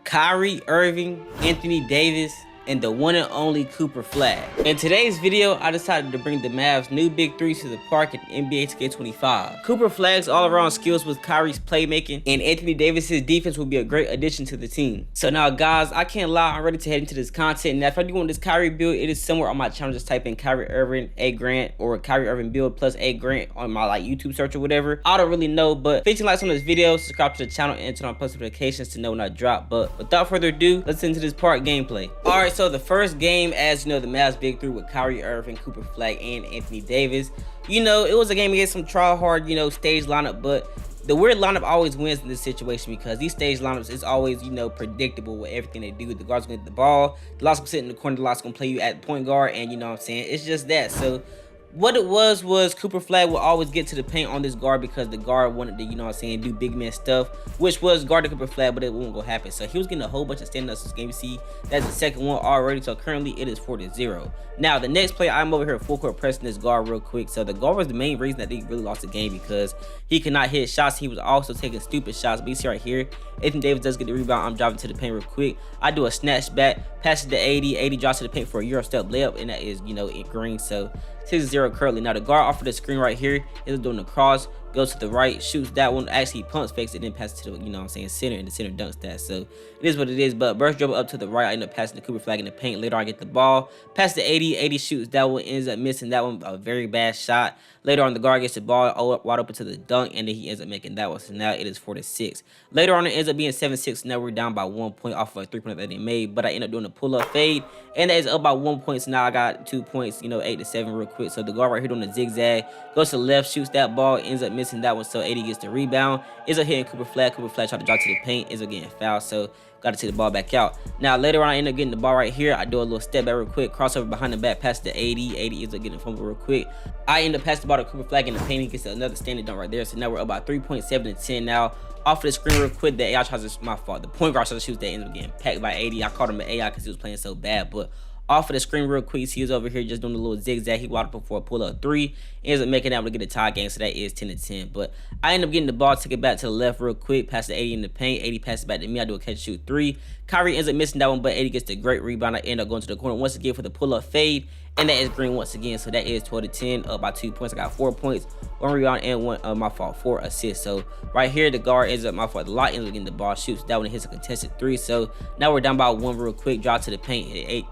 Kyrie Irving, Anthony Davis, and the one and only Cooper FLAGG. In today's video, I decided to bring the Mavs' new big threes to the park in NBA 2K25. Cooper FLAGG's all-around skills with Kyrie's playmaking and Anthony Davis's defense will be a great addition to the team. So now guys, I can't lie, I'm ready to head into this content. Now if I do want this Kyrie build, it is somewhere on my channel. Just type in Kyrie Irving A Grant or Kyrie Irving build plus A Grant on my YouTube search or whatever. I don't really know, but 15 likes on this video, subscribe to the channel, and turn on post notifications to know when I drop. But without further ado, let's into this part gameplay. Alright, so the first game, as you know, the Mavs big three with Kyrie Irving, Cooper FLAGG, and Anthony Davis. You know, it was a game against some try hard, stage lineup, but the weird lineup always wins in this situation because these stage lineups is always, predictable with everything they do. The guard's gonna get the ball, the lot's gonna sit in the corner, the lot's gonna play you at point guard, and you know what I'm saying? It's just that. So what it was Cooper FLAGG would always get to the paint on this guard because the guard wanted to, do big man stuff, which was guard to Cooper FLAGG, but it won't go happen. So he was getting a whole bunch of stand-ups this game. You see, that's the second one already. So currently it is 4-0. Now the next play, I'm over here full court pressing this guard real quick. So the guard was the main reason that they really lost the game because he could not hit shots. He was also taking stupid shots. But you see right here, Anthony Davis does get the rebound. I'm driving to the paint real quick. I do a snatch back, pass it to 80. 80 drops to the paint for a Euro step layup, and that is, in green. So 6-0 currently. Now the guard off of the screen right here is doing the cross, goes to the right, shoots that one, actually pumps fakes it, then passes to the center, and the center dunks that. So it is what it is. But burst dribble up to the right, I end up passing the Cooper FLAGG in the paint. Later on I get the ball, pass to 80. 80 shoots that one, ends up missing that one, a very bad shot. Later on the guard gets the ball wide open to the dunk, and then he ends up making that one. So now it is 4-6. Later on it ends up being 7-6. Now we're down by 1 point off of a 3-pointer that they made, but I end up doing a pull-up fade, and that is up by 1 point. So now I got 2 points, 8-7 real quick. So the guard right here doing the zigzag, goes to the left, shoots that ball, ends up missing that one. So 80 gets the rebound, ends up hitting Cooper FLAGG. Cooper FLAGG tried to drop to the paint, ends up getting fouled. So got to take the ball back out. Now later on I end up getting the ball right here. I do a little step back real quick, crossover behind the back, pass to 80. 80 ends up getting a fumble real quick. I end up passing the ball to Cooper FLAGG in the paint. He gets another standing dunk right there. So now we're about 3.7-10 now. Off of the screen real quick, the AI tries to, my fault, the point guard tries to shoot, that ends up getting packed by 80. I called him an AI because he was playing so bad, but off of the screen real quick, he was over here just doing a little zigzag. He wide up for a pull-up three. Ends up making that to get a tie game, so that is 10-10. But I end up getting the ball, took it back to the left real quick, pass the 80 in the paint. 80 passes back to me. I do a catch-shoot three. Kyrie ends up missing that one, but 80 gets the great rebound. I end up going to the corner once again for the pull-up fade, and that is green once again. So that is 12-10, up by 2 points. I got 4 points, 1 rebound, and 4 assists. So right here, the guard ends up, the lot ends up getting the ball, shoots that one, hits a contested three. So now we're down by 1 real quick. Drop to the paint, hit 8.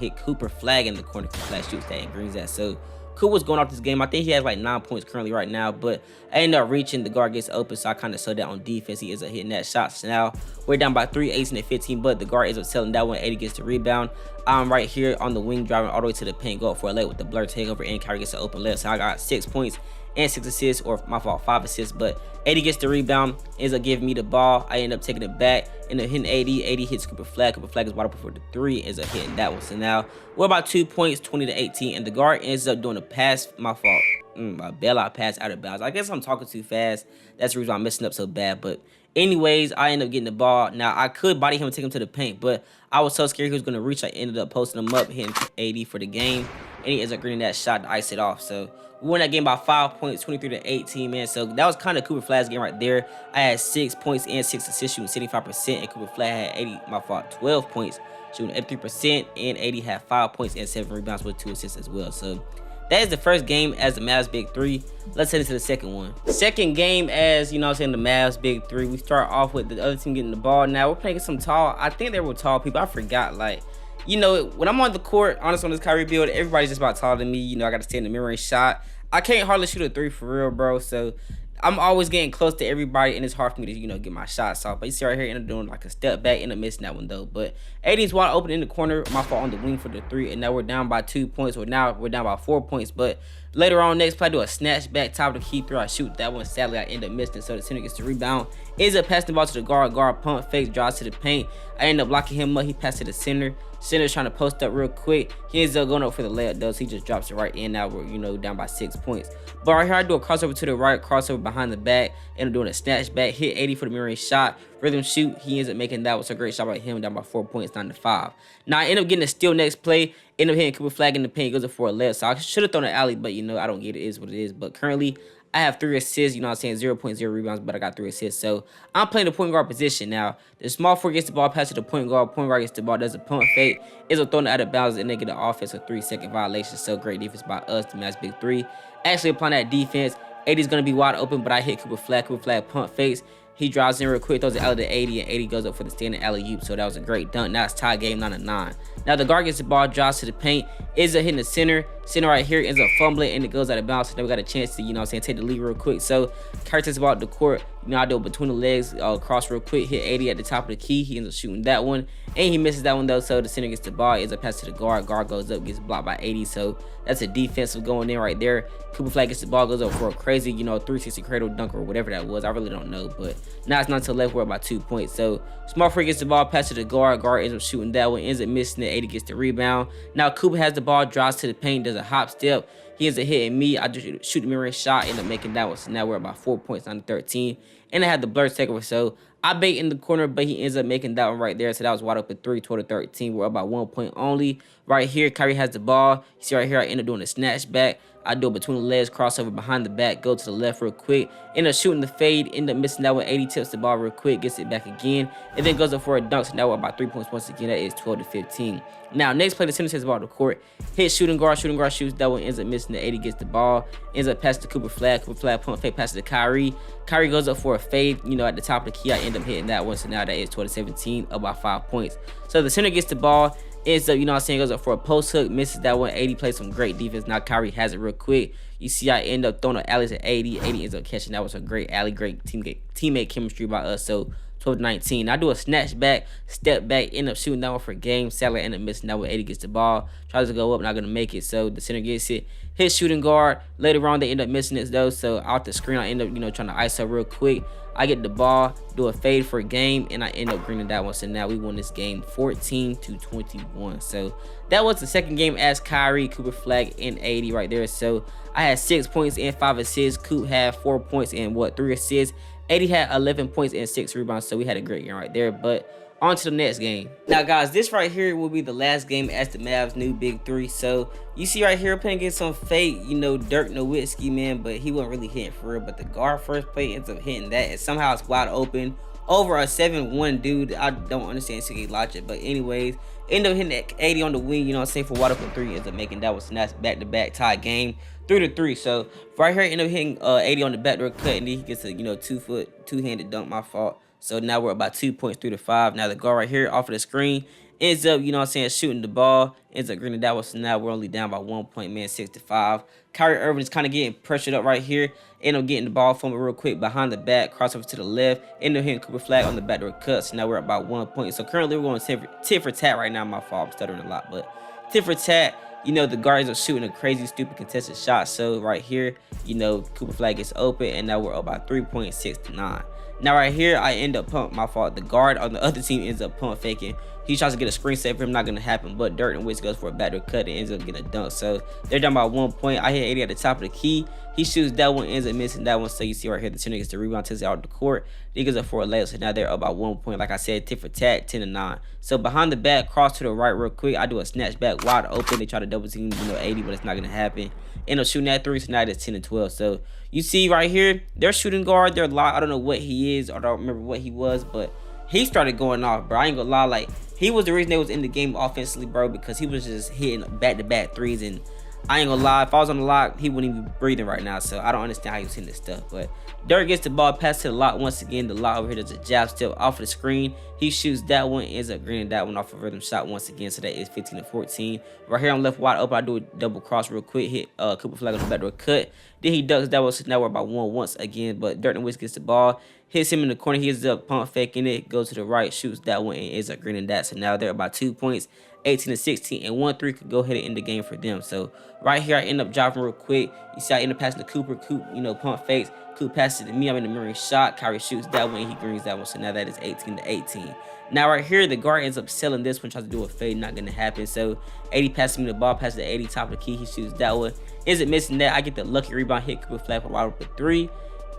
Hit Cooper FLAGG in the corner. FLAGG shoots that and greens that. So Cooper's going off this game. I think he has like 9 points currently right now, but I end up reaching. The guard gets open, so I kind of slowed down on defense. He ends up hitting that shot. So now we're down by 3, 18-15, but the guard ends up selling that one. 80 gets the rebound. I'm right here on the wing, driving all the way to the paint, go up for a layup with the blur takeover, and Kyrie gets an open layup. So I got 6 points and 6 assists, or 5 assists, but 80 gets the rebound, ends up giving me the ball. I end up taking it back, end up hitting 80. 80 hits Cooper FLAGG. Cooper FLAGG is wide open for the 3, ends up hitting that one. So now we're about 2 points, 20-18, and the guard ends up doing a pass, a bailout pass out of bounds. I guess I'm talking too fast. That's the reason I'm messing up so bad, but anyways, I end up getting the ball. Now, I could body him and take him to the paint, but I was so scared he was going to reach. I ended up posting him up, hitting 80 for the game, and he ends up getting that shot to ice it off. So we won that game by 5 points, 23-18, man. So that was kind of Cooper FLAGG's game right there. I had 6 points and 6 assists, shooting 75%, and Cooper FLAGG had 12 points, shooting 83%, and 80 had 5 points and 7 rebounds with 2 assists as well. So that is the first game as the Mavs big three. Let's head into the second one. Second game as, the Mavs big three. We start off with the other team getting the ball. Now we're playing some tall. I think they were tall people. I forgot, when I'm on the court, honestly, on this Kyrie build, everybody's just about taller than me. I got to stay in the mirror and shot. I can't hardly shoot a 3 for real, bro. So I'm always getting close to everybody, and it's hard for me to, get my shots off. But you see right here, end up doing like a step back, end up missing that one though. But 80's wide open in the corner, my fault on the wing for the 3, and now we're down by 2 points. Now we're down by 4 points. But later on, next play, I do a snatch back, top of the key throw. I shoot that one. Sadly, I end up missing it, so the center gets the rebound. Ends up passing the ball to the guard. Guard pump fake, drives to the paint. I end up blocking him up. He passed to the center. Center's trying to post up real quick. He ends up going up for the layup though, so he just drops it right in. Now we're down by 6 points. But right here, I do a crossover to the right, crossover behind the back, end up doing a snatch back, hit 80 for the mirroring shot, rhythm shoot. He ends up making that. Was a great shot by him, down by 4 points, 9-5. Now I end up getting a steal next play, end up hitting Cooper FLAGG in the paint, goes up for a layup. So I should have thrown an alley, but I don't get it. It is what it is. But currently, I have 3 assists, you know what I'm saying, 0.0 rebounds, but I got 3 assists. So I'm playing the point guard position now. The small forward gets the ball, pass to the point guard gets the ball, does a pump fake, is a throwing it out of bounds, and they get an offensive 3-second violation. So great defense by us to match big three. Actually applying that defense, AD's gonna be wide open, but I hit Cooper Flag pump fakes. He drives in real quick, throws it out to 80, and 80 goes up for the standing alley-oop. So that was a great dunk. Now it's tie game 9-9. Now the guard gets the ball, drives to the paint, ends up hitting the center right here, ends up fumbling, and it goes out of bounds. So then we got a chance to, you know what I'm saying, take the lead real quick. So Kyrie takes the ball out the court, you know, I do it between the legs, cross real quick, hit 80 at the top of the key. He ends up shooting that one, and he misses that one though. So the center gets the ball, ends up pass to the guard goes up, gets blocked by 80. So that's a defensive going in right there. Cooper Flag gets the ball, goes up for a crazy, you know, 360 cradle dunk or whatever that was. I really don't know, but now it's not to the left, we're about 2 points. So small free gets the ball, pass to the guard ends up shooting that one, ends up missing it. 80 gets the rebound. Now Cooper has the ball, drives to the paint, does a hop step. He ends up hitting me. I just shoot the mid-range shot, end up making that one. So now we're about 4 points on 13. And I had the blur takeover. So I bait in the corner, but he ends up making that one right there. So that was wide open 3, 12-13. We're about 1 point only. Right here, Kyrie has the ball. You see right here, I end up doing a snatch back. I do it between the legs, crossover behind the back, go to the left real quick, end up shooting the fade, end up missing that one. 80 tips the ball real quick, gets it back again, and then goes up for a dunk. So now we're about 3 points once again. That is 12-15. Now next play, the center takes the ball to the court, hits shooting guard shoots that one, ends up missing the 80, gets the ball, ends up passing to Cooper Flag pump fake, passes to Kyrie. Kyrie goes up for a fade, you know, at the top of the key. I end up hitting that one. So now that is 12-17, about 5 points. So the center gets the ball, ends up, you know what I'm saying, goes up for a post hook, misses that one. 80 plays some great defense. Now Kyrie has it real quick. You see I end up throwing an alley to 80. 80 ends up catching. That was a great alley, great teammate chemistry by us. So 12-19. I do a snatch back, step back, end up shooting that one for game. Sadly, I end up missing that one. 80 gets the ball, tries to go up, not gonna make it. So the center gets it, hits shooting guard. Later on, they end up missing it though. So out the screen, I end up, you know, trying to ISO real quick. I get the ball, do a fade for a game, and I end up greening that one. So now we won this game 14-21. So that was the second game as Kyrie, Cooper Flag, and 80 right there. So I had 6 points and 5 assists. Coop had 4 points and 3 assists. 80 had 11 points and 6 rebounds. So we had a great game right there. But on to the next game. Now, guys, this right here will be the last game as the Mavs' new big three. So you see right here, playing against some fake, you know, Dirk Nowitzki, man, but he wasn't really hitting for real. But the guard first play ends up hitting that, and somehow it's wide open over a 7-1 dude. I don't understand CK logic, but anyways, end up hitting that 80 on the wing, you know what I'm saying, for wide open 3, ends up making that one. So that's back-to-back tie game, 3-3. So right here, end up hitting 80 on the backdoor cut, and then he gets a, you know, 2-handed dunk, my fault. So now we're about 2 points, 3-5. Now the guard right here off of the screen ends up, you know what I'm saying, shooting the ball, ends up greening that one. So now we're only down by 1 point, man, 6-5. Kyrie Irving is kind of getting pressured up right here. End up getting the ball from it real quick behind the back, crossover to the left, end up hitting Cooper Flag on the backdoor cut. So now we're about 1 point. So currently we're going tit for tat right now. My fault, I'm stuttering a lot, but tit for tat. You know, the guards are shooting a crazy, stupid contested shot. So right here, you know, Cooper Flag gets open, and now we're about 3 points, 6-9. Now right here, I end up the guard on the other team ends up pump faking. He tries to get a screen set for him, not gonna happen. But Dirk Nowitzki goes for a backdoor cut and ends up getting a dunk. So they're down by 1 point. I hit 80 at the top of the key. He shoots that one, ends up missing that one. So you see right here, the center gets the rebound, takes it out of the court. He goes up for a layup. So now they're about 1 point. Like I said, tit for tat, 10-9. So behind the back, cross to the right real quick. I do a snatch back wide open. They try to double team, you know, 80, but it's not gonna happen. End up shooting that 3. So now it's 10-12. So you see right here, they're shooting guard. They're locked. I don't know what he is, or I don't remember what he was, but he started going off, bro. I ain't gonna lie, like, he was the reason they was in the game offensively, bro, because he was just hitting back-to-back threes. And I ain't gonna lie, if I was on the lock, he wouldn't even be breathing right now. So I don't understand how he was hitting this stuff. But Dirk gets the ball, pass to the lock once again. The lock over here does a jab step off of the screen. He shoots that one, ends up greening that one off a rhythm shot once again. So that is 15-14. Right here on left wide open, I do a double cross real quick, hit Cooper Flag on the backdoor cut. Then he ducks that one, so now we're about 1 once again. But Dirk Nowitzki gets the ball, hits him in the corner. He ends up pump faking it, goes to the right, shoots that one, and ends up greening that. So now they're about 2 points, 18-16, and 1-3 could go ahead and end the game for them. So right here, I end up dropping real quick. You see, I end up passing to Cooper. Coop, you know, pump fakes. Coop passes it to me. I'm in the mirroring shot. Kyrie shoots that one, and he greens that one. So now that is 18-18. Now right here, the guard ends up selling this one, tries to do a fade, not gonna happen. So 80 passes me the ball, passes to 80, top of the key. He shoots that one. Isn't missing that. I get the lucky rebound, hit Cooper Flag for wide open 3.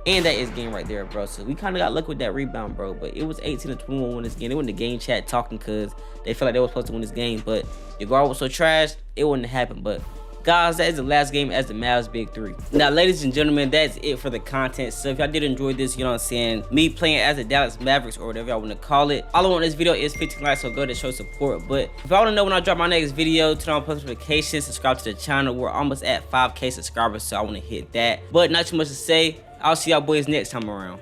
And that is game right there, bro. So we kind of got lucky with that rebound, bro. But it was 18-21 win this game. They went in the game chat talking because they felt like they were supposed to win this game. But the guard was so trash, it wouldn't happen. But guys, that is the last game as the Mavs Big 3. Now, ladies and gentlemen, that's it for the content. So if y'all did enjoy this, you know what I'm saying, me playing as the Dallas Mavericks or whatever y'all want to call it, all I want in this video is 15 likes, so go to show support. But if y'all want to know when I drop my next video, turn on post notifications, subscribe to the channel. We're almost at 5K subscribers, so I want to hit that. But not too much to say. I'll see y'all boys next time around.